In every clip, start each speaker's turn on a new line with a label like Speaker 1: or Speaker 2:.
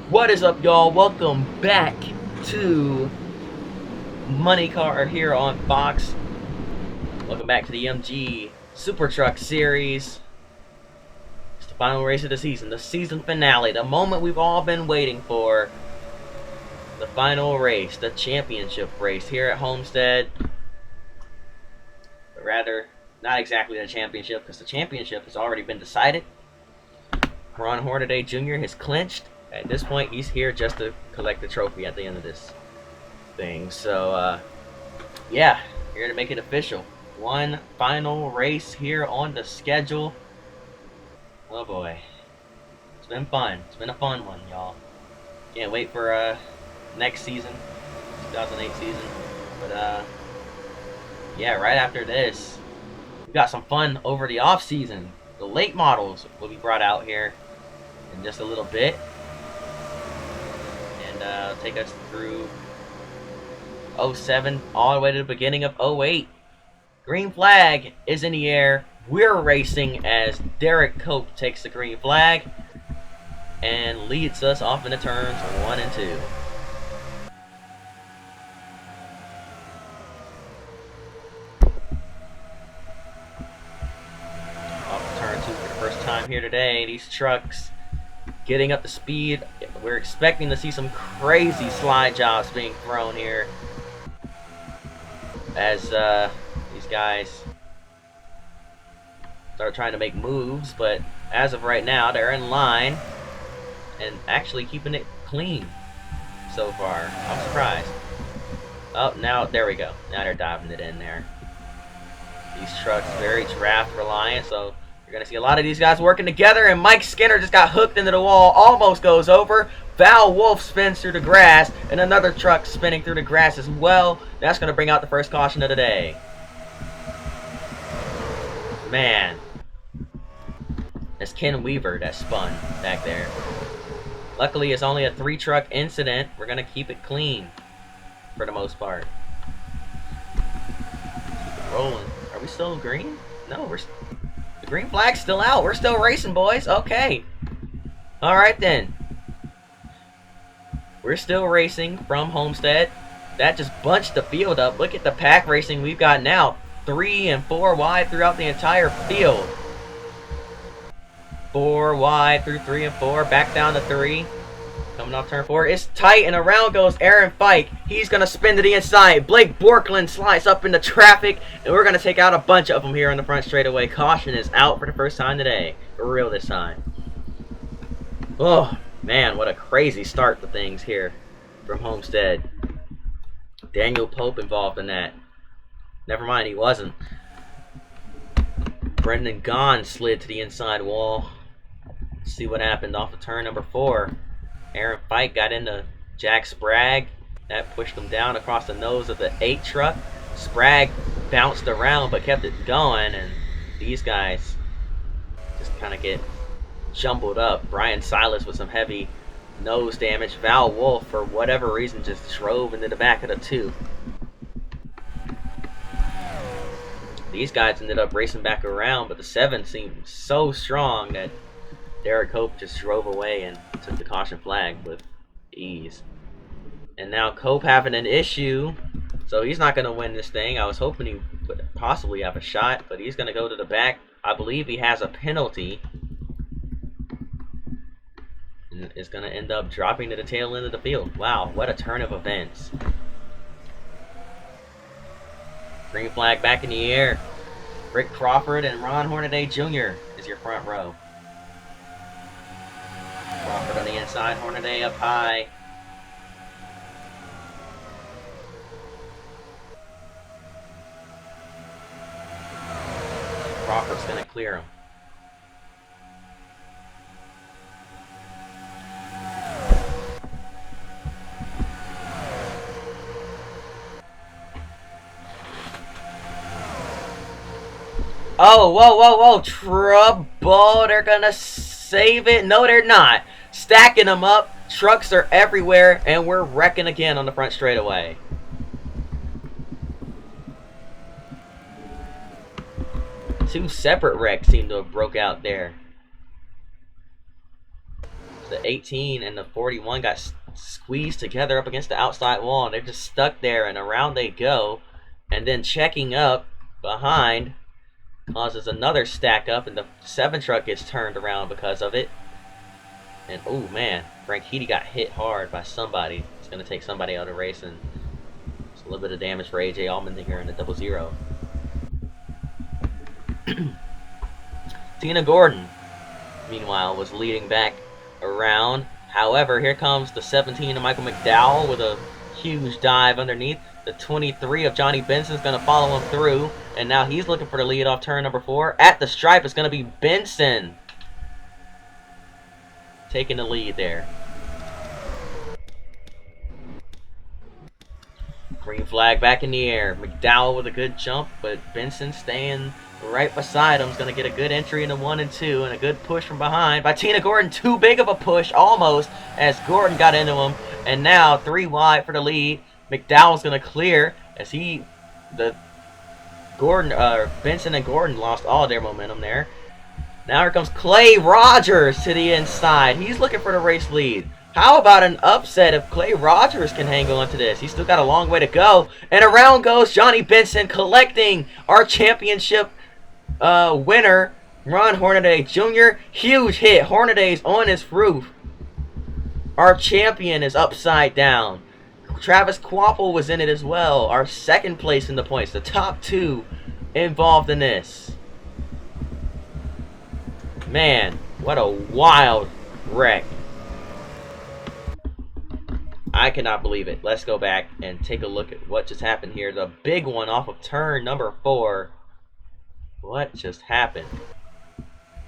Speaker 1: What is up, y'all? Welcome back to Money Car here on Fox. Welcome back to the MG Super Truck Series. It's the final race of the season finale, the moment we've all been waiting for. The final race, the championship race here at Homestead. But rather, not exactly the championship, because the championship has already been decided. Ron Hornaday Jr. has clinched. At this point, he's here just to collect the trophy at the end of this thing. So, yeah, here to make it official. One final race here on the schedule. Oh boy, it's been fun. It's been a fun one, y'all. Can't wait for next season, 2008 season. But yeah, right after this, we got some fun over the off season. The late models will be brought out here in just a little bit. Take us through 07 all the way to the beginning of 08. Green flag is in the air. We're racing as Derek Cope takes the green flag and leads us off into turns 1 and 2. Off to turn 2 for the first time here today. These trucks getting up to speed. We're expecting to see some crazy slide jobs being thrown here as these guys start trying to make moves, but as of right now, they're in line and actually keeping it clean so far. I'm surprised. Oh, now, there we go. Now they're diving it in there. These trucks very draft reliant, so you're going to see a lot of these guys working together, and Mike Skinner just got hooked into the wall, almost goes over. Val Wolf spins through the grass, and another truck spinning through the grass as well. That's going to bring out the first caution of the day. Man. That's Ken Weaver that spun back there. Luckily, it's only a 3-truck incident. We're going to keep it clean for the most part. Keep it rolling. Are we still green? No, the green flag's still out. We're still racing, boys. Okay. Alright then. We're still racing from Homestead. That just bunched the field up. Look at the pack racing we've got now. 3 and 4 wide throughout the entire field. 4 wide through 3 and 4. Back down to 3. Coming off turn 4. It's tight, and around goes Aaron Fike. He's going to spin to the inside. Blake Borkland slides up into traffic, and we're going to take out a bunch of them here on the front straightaway. Caution is out for the first time today. For real this time. Oh, man, what a crazy start to things here from Homestead. Daniel Pope involved in that. Never mind, he wasn't. Brendan Gahn slid to the inside wall. Let's see what happened off of turn number 4. Aaron Fike got into Jack Sprague. That pushed him down across the nose of the 8 truck. Sprague bounced around but kept it going, and these guys just kind of get jumbled up. Brian Silas with some heavy nose damage. Val Wolf, for whatever reason, just drove into the back of the 2. These guys ended up racing back around, but the 7 seemed so strong that Derek Cope just drove away and took the caution flag with ease. And now Cope having an issue, so he's not going to win this thing. I was hoping he would possibly have a shot, but he's going to go to the back. I believe he has a penalty. And is going to end up dropping to the tail end of the field. Wow, what a turn of events. Green flag back in the air. Rick Crawford and Ron Hornaday Jr. is your front row. Crawford on the inside, Hornaday up high. Crawford's going to clear him. Oh, whoa, whoa, whoa. Trouble. They're going to save it. No, they're not. Stacking them up. Trucks are everywhere, and we're wrecking again on the front straightaway. Two separate wrecks seem to have broke out there. The 18 and the 41 got squeezed together up against the outside wall, and they're just stuck there, and around they go. And then checking up behind causes another stack up, and the 7 truck gets turned around because of it. And oh man, Frank Heady got hit hard by somebody. It's going to take somebody out of the race, and it's a little bit of damage for AJ Allmendinger in the 00. Tina Gordon, meanwhile, was leading back around. However, here comes the 17 of Michael McDowell with a huge dive underneath. The 23 of Johnny Benson's going to follow him through, and now he's looking for the lead off turn number 4. At the stripe, it's going to be Benson taking the lead there. Green flag back in the air. McDowell with a good jump, but Benson staying right beside him is going to get a good entry into 1 and 2, and a good push from behind by Tina Gordon. Too big of a push, almost, as Gordon got into him, and now 3 wide for the lead. McDowell's going to clear as Benson and Gordon lost all their momentum there. Now here comes Clay Rogers to the inside. He's looking for the race lead. How about an upset if Clay Rogers can hang on to this? He's still got a long way to go. And around goes Johnny Benson, collecting our championship winner, Ron Hornaday Jr. Huge hit. Hornaday's on his roof. Our champion is upside down. Travis Quapple was in it as well. Our 2nd place in the points. The top 2 involved in this. Man, what a wild wreck. I cannot believe it. Let's go back and take a look at what just happened here. The big one off of turn number 4. What just happened?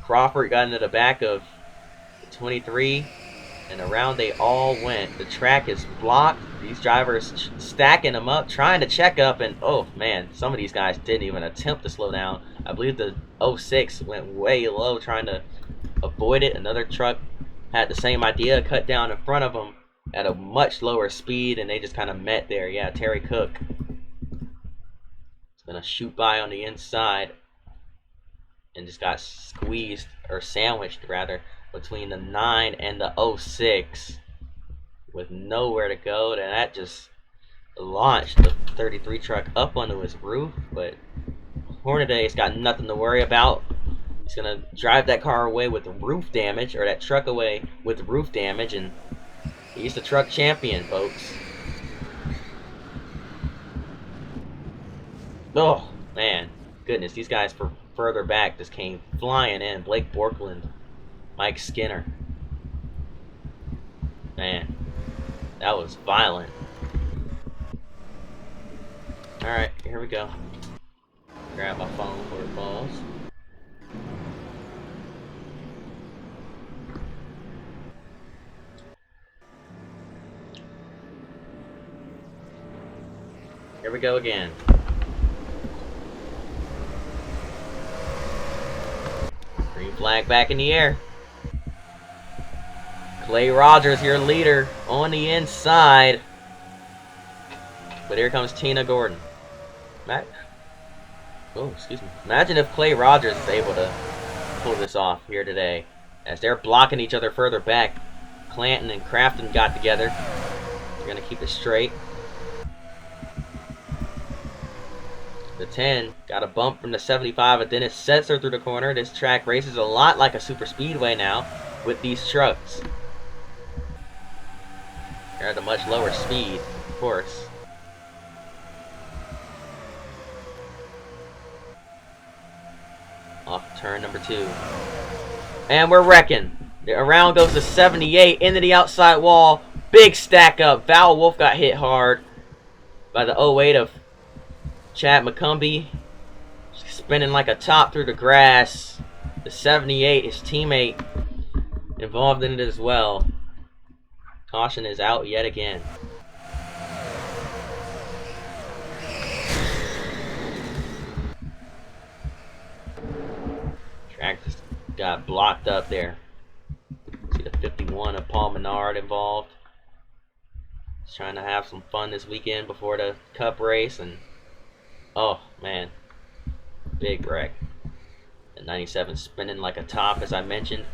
Speaker 1: Crawford got into the back of 23, and around they all went. The track is blocked. These drivers stacking them up, trying to check up, and oh man, some of these guys didn't even attempt to slow down. I believe the 06 went way low trying to avoid it. Another truck had the same idea, cut down in front of them at a much lower speed, and they just kind of met there. Yeah, Terry Cook is going to shoot by on the inside and just got squeezed, or sandwiched rather, between the 9 and the 06 with nowhere to go. And that just launched the 33 truck up onto his roof, but Hornaday's got nothing to worry about. He's going to drive that car away with roof damage, or that truck away with roof damage, and he's the truck champion, folks. Oh, man. Goodness, these guys further back just came flying in. Blake Borkland, Mike Skinner. Man, that was violent. Alright, here we go. Grab my phone before it falls. Here we go again. Green flag back in the air. Clay Rogers, your leader, on the inside. But here comes Tina Gordon. Imagine if Clay Rogers is able to pull this off here today. As they're blocking each other further back. Clanton and Crafton got together. They're going to keep it straight. The 10 got a bump from the 75, but then it sets her through the corner. This track races a lot like a super speedway now with these trucks. They're at a much lower speed, of course. Off turn number 2. And we're wrecking. Around goes the 78 into the outside wall. Big stack up. Val Wolf got hit hard by the 08 of Chad McCumbee, spinning like a top through the grass. The 78, his teammate, involved in it as well. Caution is out yet again. Track just got blocked up there. See the 51 of Paul Menard involved. He's trying to have some fun this weekend before the Cup race, and oh man, big wreck. The 97 spinning like a top, as I mentioned.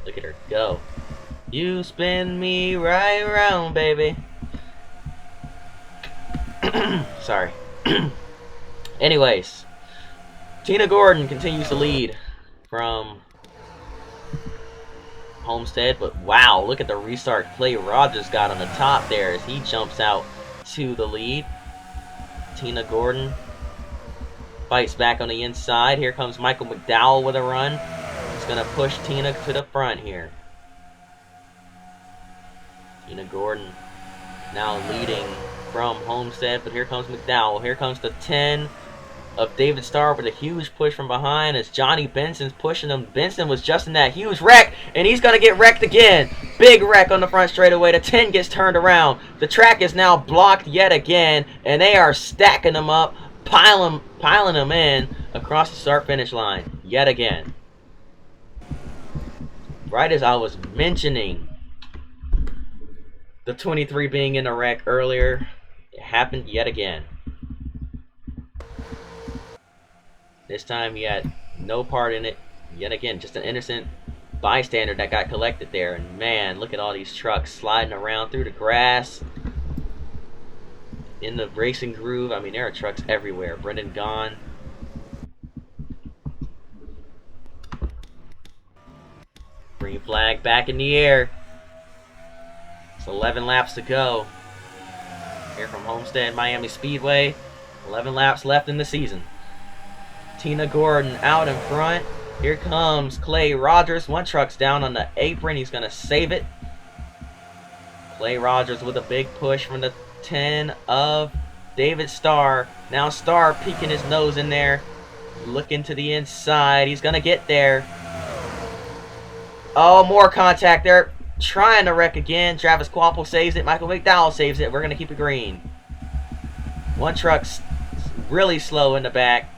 Speaker 1: Look at her go. You spin me right around, baby. Sorry. Anyways, Tina Gordon continues to lead from Homestead, but wow, look at the restart Clay Rogers got on the top there as he jumps out to the lead. Tina Gordon fights back on the inside. Here comes Michael McDowell with a run. He's going to push Tina to the front here. Tina Gordon now leading from Homestead, but here comes McDowell. Here comes the 10 of David Starr with a huge push from behind as Johnny Benson's pushing him. Benson was just in that huge wreck, and he's going to get wrecked again. Big wreck on the front straightaway. The 10 gets turned around. The track is now blocked yet again, and they are stacking them up, piling them in across the start-finish line yet again. Right as I was mentioning the 23 being in a wreck earlier, it happened yet again. This time he had no part in it. Yet again, just an innocent bystander that got collected there. And man, look at all these trucks sliding around through the grass. In the racing groove. I mean, there are trucks everywhere. Brendan Gaughan. Green flag back in the air. It's 11 laps to go. Here from Homestead Miami Speedway. 11 laps left in the season. Tina Gordon out in front. Here comes Clay Rogers. One truck's down on the apron. He's going to save it. Clay Rogers with a big push from the 10 of David Starr. Now Starr peeking his nose in there. Looking to the inside. He's going to get there. Oh, more contact there. Trying to wreck again. Travis Quapple saves it. Michael McDowell saves it. We're going to keep it green. One truck's really slow in the back.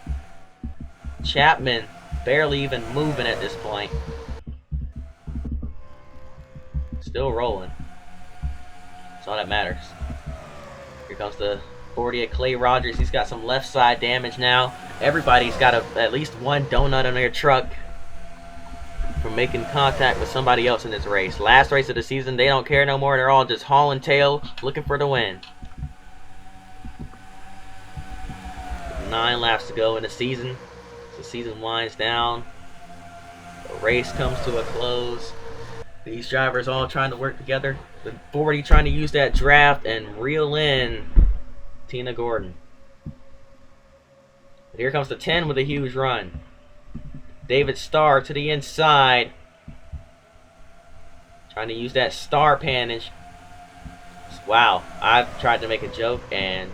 Speaker 1: Chapman barely even moving at this point. Still rolling. That's all that matters. Here comes the 40 of Clay Rogers. He's got some left side damage now. Everybody's got at least one donut on their truck from making contact with somebody else in this race. Last race of the season, they don't care no more. They're all just hauling tail, looking for the win. 9 laps to go in the season. The season winds down. The race comes to a close. These drivers all trying to work together. The 40 trying to use that draft and reel in Tina Gordon. But here comes the 10 with a huge run. David Starr to the inside. Trying to use that star pannage. Wow, I've tried to make a joke and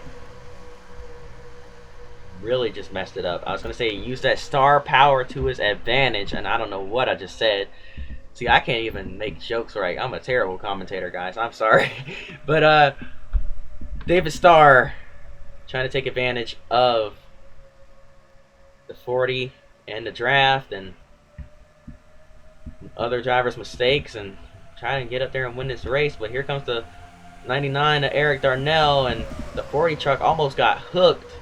Speaker 1: really just messed it up. I was going to say use that star power to his advantage, and I don't know what I just said. See, I can't even make jokes right. I'm a terrible commentator, guys. I'm sorry. But David Starr trying to take advantage of the 40 and the draft and other drivers' mistakes and trying to get up there and win this race. But here comes the 99 of Eric Darnell, and the 40 truck almost got hooked.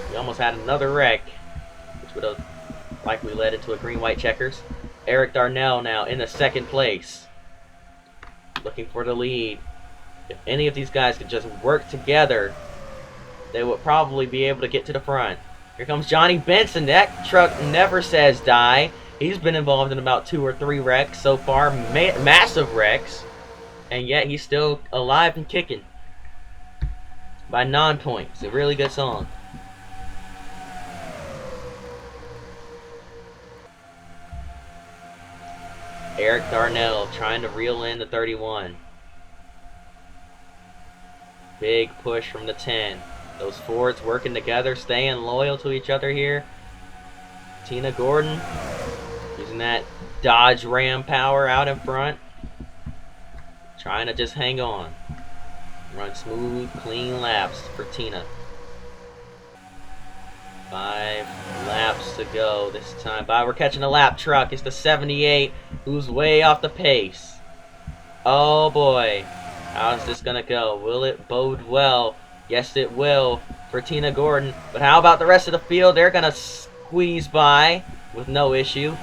Speaker 1: He almost had another wreck, which would have likely led into a green-white checkers. Eric Darnell now in the second place, looking for the lead. If any of these guys could just work together, they would probably be able to get to the front. Here comes Johnny Benson. That truck never says die. He's been involved in about 2 or 3 wrecks so far, massive wrecks, and yet he's still alive and kicking by 9 points. A really good song. Eric Darnell trying to reel in the 31. Big push from the 10. Those Fords working together, staying loyal to each other here. Tina Gordon using that Dodge Ram power out in front. Trying to just hang on. Run smooth, clean laps for Tina. 5 laps to go this time. But we're catching a lap truck. It's the 78 who's way off the pace. Oh boy. How's this going to go? Will it bode well? Yes, it will for Tina Gordon. But how about the rest of the field? They're going to squeeze by with no issue.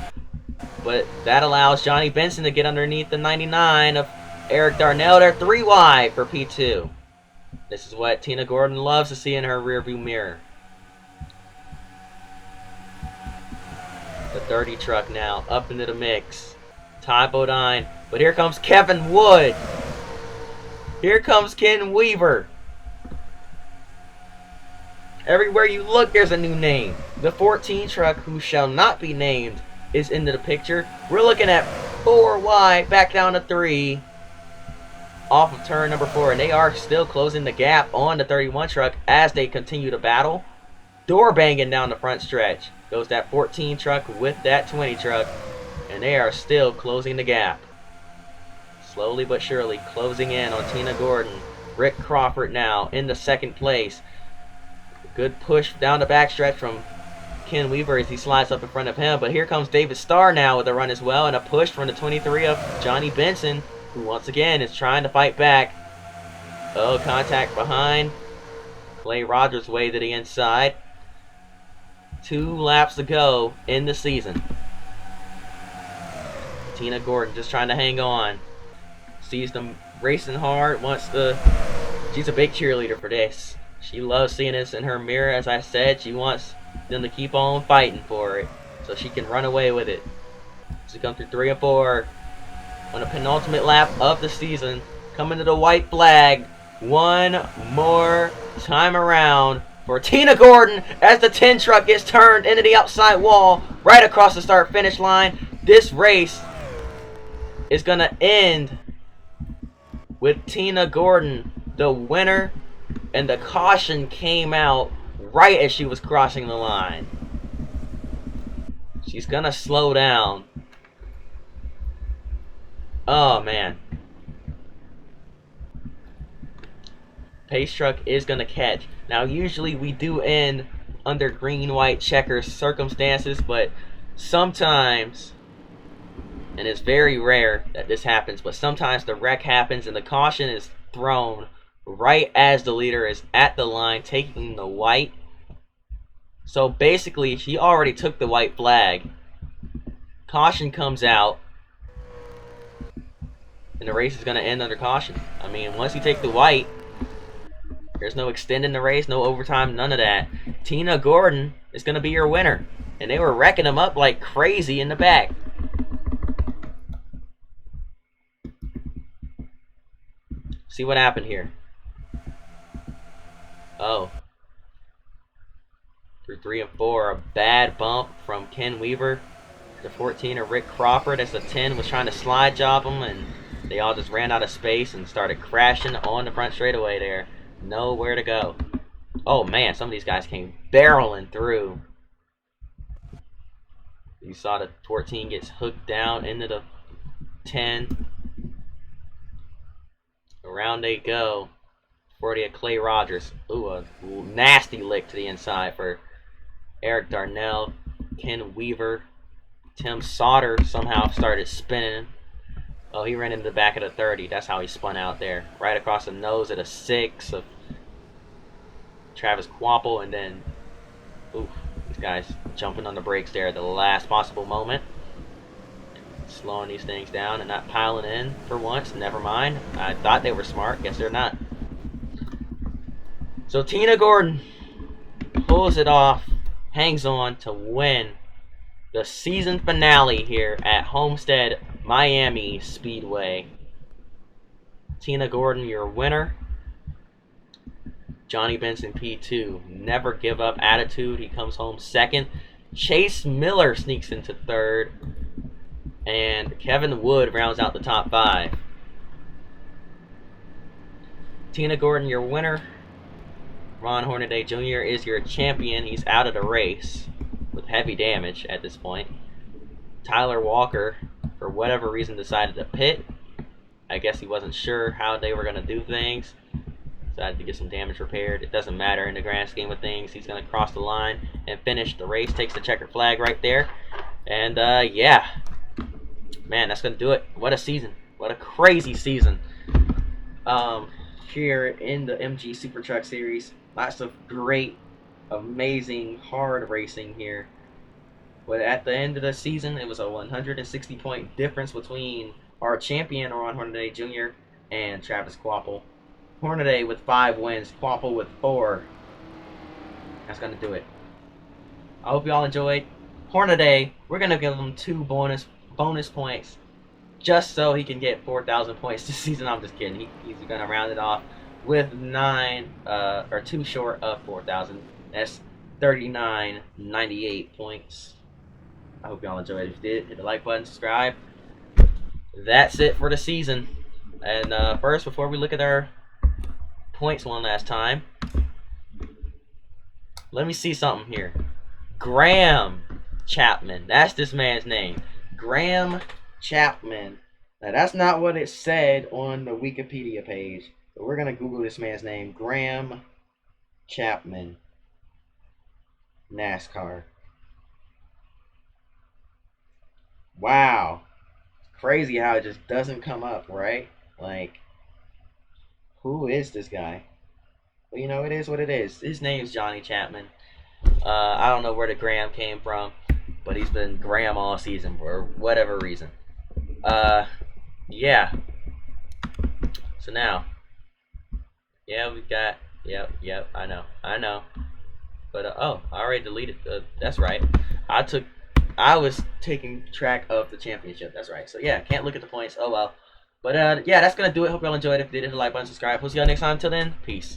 Speaker 1: but that allows Johnny Benson to get underneath the 99 of Eric Darnell. They're 3 wide for P2. This is what Tina Gordon loves to see in her rearview mirror. The 30 truck now up into the mix. Ty Bodine, but here comes Kevin Wood. Here comes Ken Weaver. Everywhere you look, there's a new name. The 14 truck, who shall not be named, is into the picture. We're looking at 4 wide, back down to 3. Off of turn number 4, and they are still closing the gap on the 31 truck as they continue to battle. Door banging down the front stretch. Goes that 14 truck with that 20 truck, and they are still closing the gap. Slowly but surely closing in on Tina Gordon. Rick Crawford now in the second place. Good push down the backstretch from Ken Weaver as he slides up in front of him. But here comes David Starr now with a run as well, and a push from the 23 of Johnny Benson, who once again is trying to fight back. Oh, contact behind. Clay Rogers way to the inside. 2 laps to go in the season. Tina Gordon just trying to hang on. Sees them racing hard. She's a big cheerleader for this. She loves seeing this in her mirror. As I said, she wants them to keep on fighting for it so she can run away with it. She comes through 3 and 4 on the penultimate lap of the season. Coming to the white flag one more time around for Tina Gordon as the 10 truck gets turned into the outside wall right across the start finish line. This race is going to end with Tina Gordon the winner, and the caution came out right as she was crossing the line. She's going to slow down. Oh man. Pace truck is going to catch. Now usually we do end under green, white, checkers circumstances, but sometimes, and it's very rare that this happens, but sometimes the wreck happens and the caution is thrown right as the leader is at the line taking the white. So basically she already took the white flag. Caution comes out and the race is going to end under caution. I mean, once you take the white, there's no extending the race, no overtime, none of that. Tina Gordon is going to be your winner. And they were wrecking them up like crazy in the back. See what happened here. Oh. Through 3 and 4, a bad bump from Ken Weaver. The 14 of Rick Crawford as the 10 was trying to slide job them, and they all just ran out of space and started crashing on the front straightaway there. Nowhere to go. Oh man, some of these guys came barreling through. You saw the 14 gets hooked down into the 10. Around they go. 40 of Clay Rogers. Ooh, a nasty lick to the inside for Eric Darnell. Ken Weaver. Tim Sauter somehow started spinning. Oh, he ran into the back of the 30. That's how he spun out there. Right across the nose at a 6 of Travis Quapple. And then, oof, these guys jumping on the brakes there at the last possible moment. Slowing these things down and not piling in for once. Never mind. I thought they were smart. Guess they're not. So Tina Gordon pulls it off. Hangs on to win the season finale here at Homestead Miami Speedway. Tina Gordon, your winner. Johnny Benson P2. Never give up attitude. He comes home second. Chase Miller sneaks into third. And Kevin Wood rounds out the top 5. Tina Gordon, your winner. Ron Hornaday Jr. is your champion. He's out of the race with heavy damage at this point. Tyler Walker, for whatever reason, decided to pit. I guess he wasn't sure how they were going to do things. Decided to get some damage repaired. It doesn't matter in the grand scheme of things. He's going to cross the line and finish the race. Takes the checkered flag right there. And, yeah. Man, that's going to do it. What a season. What a crazy season. Here in the MG Super Truck Series. Lots of great, amazing, hard racing here. But at the end of the season, it was a 160 point difference between our champion Ron Hornaday Jr. and Travis Quapple. Hornaday with 5 wins, Quapple with 4. That's gonna do it. I hope y'all enjoyed. Hornaday, we're gonna give him 2 bonus points just so he can get 4,000 points this season. I'm just kidding. He's gonna round it off with 9 or 2 short of 4,000. That's 39.98 points. I hope y'all enjoyed. If you did, hit the like button, subscribe. That's it for the season. And first, before we look at our points one last time, let me see something here. Graham Chapman. That's this man's name. Graham Chapman. Now, that's not what it said on the Wikipedia page. But we're going to Google this man's name. Graham Chapman. NASCAR. Wow. Crazy how it just doesn't come up, right? Like, who is this guy? Well, you know, it is what it is. His name's Johnny Chapman. I don't know where the Graham came from, but he's been Graham all season for whatever reason. Yeah. So now, yeah, we got, yep, I know. But, oh, I already deleted, that's right. I was taking track of the championship. That's right. So yeah, can't look at the points. Oh well. But yeah, that's gonna do it. Hope y'all enjoyed. If you did, hit the like button, subscribe. We'll see y'all next time. Until then, peace.